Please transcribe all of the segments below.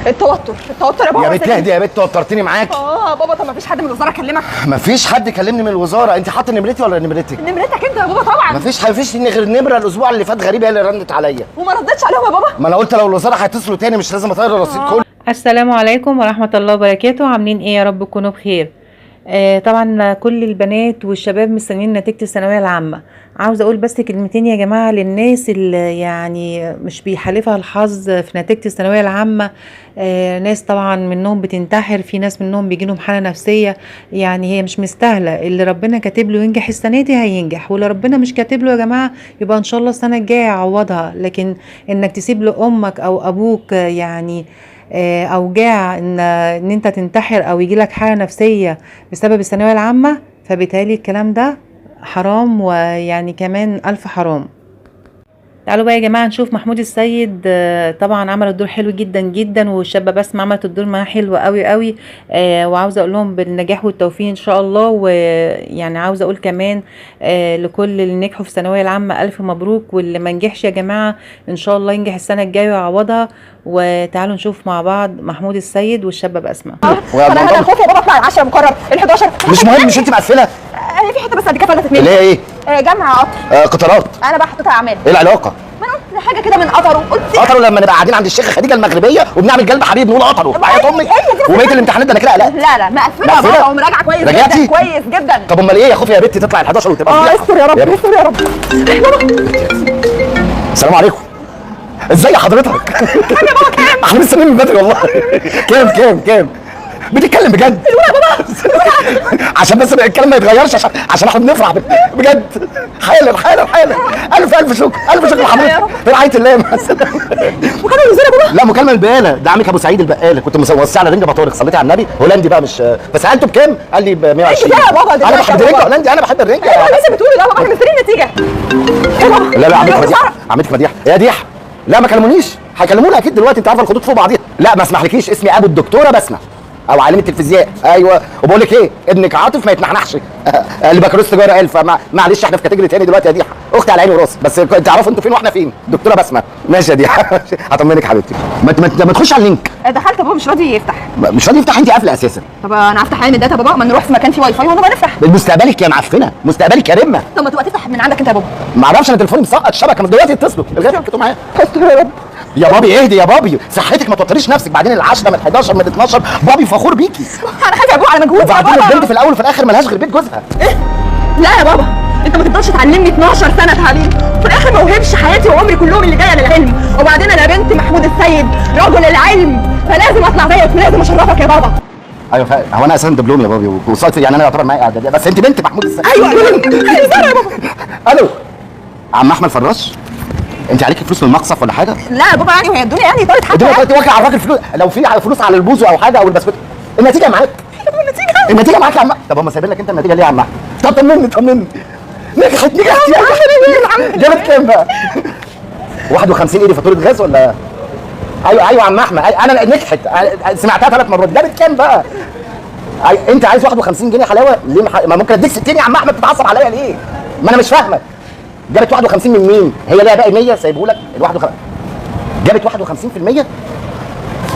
التوتر يا بابا. يا بنت اهدي يا بنت، توترتني معاك. بابا طب ما فيش حد من الوزاره كلمك؟ مفيش حد كلمني من الوزاره. انت حاطه نمرتي ولا نمرتك؟ نمرتك انت يا بابا طبعا. مفيش غير نمره الاسبوع اللي فات غريبه هي اللي رنت عليا وما ردتش عليهم يا بابا. ما انا قلت لو الوزاره هيتصلوا تاني مش لازم اطير الرصيد كله. السلام عليكم ورحمة الله وبركاته. عاملين ايه؟ يا رب تكونوا بخير. طبعا كل البنات والشباب مستنيين نتيجة الثانوية العامة. عاوزة اقول بس كلمتين يا جماعة للناس اللي يعني مش بيحالفها الحظ في نتيجة الثانوية العامة. ناس طبعا منهم بتنتحر، في ناس منهم بيجيلهم حالة نفسية. يعني هي مش مستاهلة. اللي ربنا كاتب له ينجح السنة دي هينجح، واللي ربنا مش كاتب له يا جماعة يبقى ان شاء الله السنة الجاية يعوضها. لكن انك تسيب لأمك او ابوك يعني اوجاع ان انت تنتحر او يجيلك حاله نفسيه بسبب الثانويه العامه، فبالتالي الكلام ده حرام، ويعني كمان الف حرام. تعالوا بقى يا جماعه نشوف محمود السيد. طبعا عمل الدور حلو جدا جدا، والشابه بسمة عملت الدور معاه حلو قوي قوي. وعاوزه اقول لهم بالنجاح والتوفيق ان شاء الله. ويعني عاوزه اقول كمان لكل اللي نجحوا في الثانويه العامه الف مبروك، واللي ما نجحش يا جماعه ان شاء الله ينجح السنه الجايه ويعوضها. وتعالوا نشوف مع بعض محمود السيد والشابه بسمة. انا خوف يا بابا اطلع ال10 مقرر ال11. مش مهم، مش انت مقفله؟ في حته بس اديك فلتت مني. اللي هي ايه؟ جمع قطر. قطارات. انا بقى حطيتها اعمال. ايه العلاقه؟ ما انا قلت حاجه كده من قطر، وقلت قطروا لما نبقى قاعدين عند الشيخه خديجه المغربيه وبنعمل جلب حبيب نقول قطروا بعيط امي. وبقيه الامتحانات ده انا كده قلقت. لا مقفله بابا ومراجعه كويس جدا. كويس جدا. طب امال ايه يا خوفي يا بنتي تطلع ال11 وتبقى استر يا رب استر يا رب. السلام عليكم. ازاي حضرتك؟ كام يا بابا كام؟ احنا مستنيين من بدري والله. كام؟ بتتكلم بجد؟ عشان بس الكلام ما يتغيرش، عشان احنا بنفرح بجد. حالا الف شكر لحضرتك في رعايه الله. مكالمه الوزاره يا بابا؟ لا مكالمه البقاله، ده عمك ابو سعيد البقاله. كنت موسع على رنجه بطارق، صليتي على النبي. هولندي بقى مش فسالته بكام؟ قال لي ب 120. يا بابا انا بحب الرنجه هولندي، انا بحب الرنجه. ايوه لسه بتقولي ده بابا، احنا مستنيين النتيجه. يا بابا لا عملتك مديحه يا ديح. لا ما كلمونيش، هيكلمونا اكيد دلوقتي. انت عارفه الخطوط فوق بعضيها. لا ما اسمحلكيش، اسمي ابو الدكتوره بسمة او عالمه الفيزياء. ايوه. وبقول لك ايه، ابنك عاطف ما يتنحنحش. اللي بكالوريوس تجاره قال فمعلش احنا في كاتيجوري تاني دلوقتي يا ديحه. اختي على عيني وراسي، بس تعرفوا انتوا فين واحنا فين. دكتوره بسمة. ماشي يا ديحه. هطمنك يا حبيبتي. ما تخش على اللينك. دخلت بابا مش راضي يفتح. مش راضي يفتح؟ انت قافله اساسا. طب انا هفتح عين الداتا بابا، ما نروح في مكان فيه واي فاي ونبقى نفتح. مستقبلك يا معفنه، مستقبلك يا رمه. طب ما تبقى تفتح من عندك انت يا بابا. ما اعرفش، انا تليفوني مسقط الشبكه من دلوقتي. اتصلوا الغير كنتوا معايا. استر يا رب. يا بابي اهدي يا بابي، صحتك ما توتريش نفسك. بعدين العشرة من 11 من 12 بابي فخور بيكي. انا خايفه يا بابا على مجهودي. وبعدين البنت في الاول وفي الاخر ملهاش غير بيت جوزها. ايه؟ لا يا بابا انت ما تقدرش تعلمني 12 سنه تعليم وفي الاخر ما اوهبش حياتي وعمري كلهم اللي جايه للعلم. وبعدين انا بنت محمود السيد رجل العلم، فلازم اطلع زيك ولازم اشرفك يا بابا. ايوه هو انا اساسا دبلوم يا بابي وصلت، يعني انا يعتبر معايا اعداديه، بس انت بنت محمود السيد. ايوه يا بابا. الو عم احمد فراش، انت عليكي فلوس من المقصف ولا حاجه؟ لا يا بابا يعني وهي الدنيا يعني طارت حاجه. الدنيا طارت واكل على الراجل فلوس. لو في فلوس على البوزو او حاجه او البسكوت النتيجه معاك. النتيجه معاك يا عم. طب هم سايبين لك انت النتيجه ليه يا عم احمد؟ طب طمني. نجحت يا عم. جابت كام بقى؟ 51 ايه دي فاتوره غاز ولا؟ ايوه يا عم احمد، انا نجحت سمعتها 3 مرات. جابت كام بقى؟ انت عايز 51 جنيه حلاوه؟ ليه ما ممكن اديك 60 يا عم احمد. بتتعصب عليا ليه؟ ما انا مش فاهمك. جابت 51 من مين؟ هي ليها باقي 100 سايبه لك ال 51. جابت 51%؟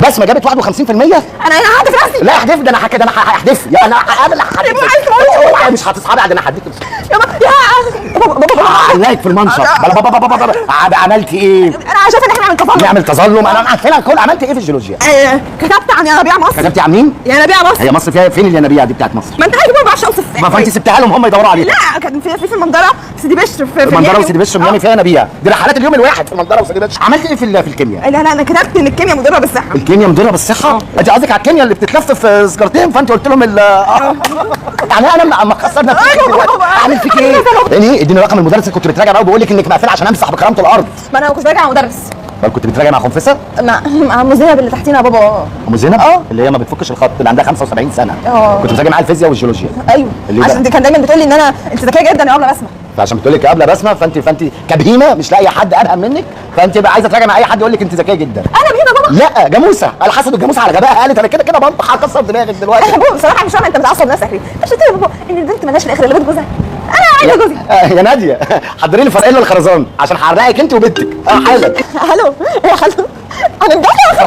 بس ما جابت 51%؟ انا هحدف راسي. لا احدف، ده انا هحدف. انا هحدف. مش هتصحابي ده انا هديك يا بابا عليك في المنشط. عملتي ايه؟ انا شايفه ان احنا نعمل تظلم. انا عارفين الكل. عملت ايه في الجيولوجيا؟ كتبت عن ينابيع مصر. كتبتي عن مين؟ ينابيع مصر. هي مصر فيها فين الينابيع دي بتاعت مصر؟ ما انت عارف ما بعرفش اوصف. ما فانت سبتها لهم هم يدوروا عليها. لا كان في المنظره في سيدي بشر في المنظره وسيدي بشر ميامي فيها ينابيع. دي رحلات اليوم الواحد في المنظره وسيدي بشر. عملت ايه في الكيمياء؟ لا انا كتبت ان الكيمياء مضره بالصحه. الكيمياء مضره بالصحه؟ انت قصدك على الكيمياء اللي بتتلف في سجارتين فانت قلت لهم يعني انا ما خسرنا فيك دلوقتي اعمل فيك ايه؟ ايه اديني رقم المدرس اللي كنت بتراجع معاه وبقول لك انك مقفله عشان امسح بكرامه الارض. ما انا كنت براجع مع مدرس. كنت بتراجع مع خنفسه؟ مع ام زينب اللي تحتينا يا بابا. ام زينب؟ اللي هي ما بتفكش الخط، اللي عندها 75 سنه. كنت بتراجع معاها الفيزياء والجيولوجيا. ايوه عشان كان دايما بتقول لي ان انت ذكيه جدا يا ابله بسمه. فعشان بتقول لك يا ابله بسمه فانت كبهيمه مش لاقيه حد ابهم منك، فانت بقى عايزه تراجع مع اي حد يقول لك انت ذكيه جدا. انا بهيمه بابا؟ لا جاموسه. على حسب الجاموسه على غبائها قالت انا كده بنطح هكسر دماغك دلوقتي. يا بابا بصراحه مش فاهمه انت بتعصب نفسك ليه؟ مش قلت يا بابا ان البنت مالهاش في الاخر الا بيت جوزها؟ انا عايزه جوزي. يا ناديه حضري لي فرقين للخرزان عشان هحرقك انت وبنتك. حالا. الو يا خالو انا نجحت يا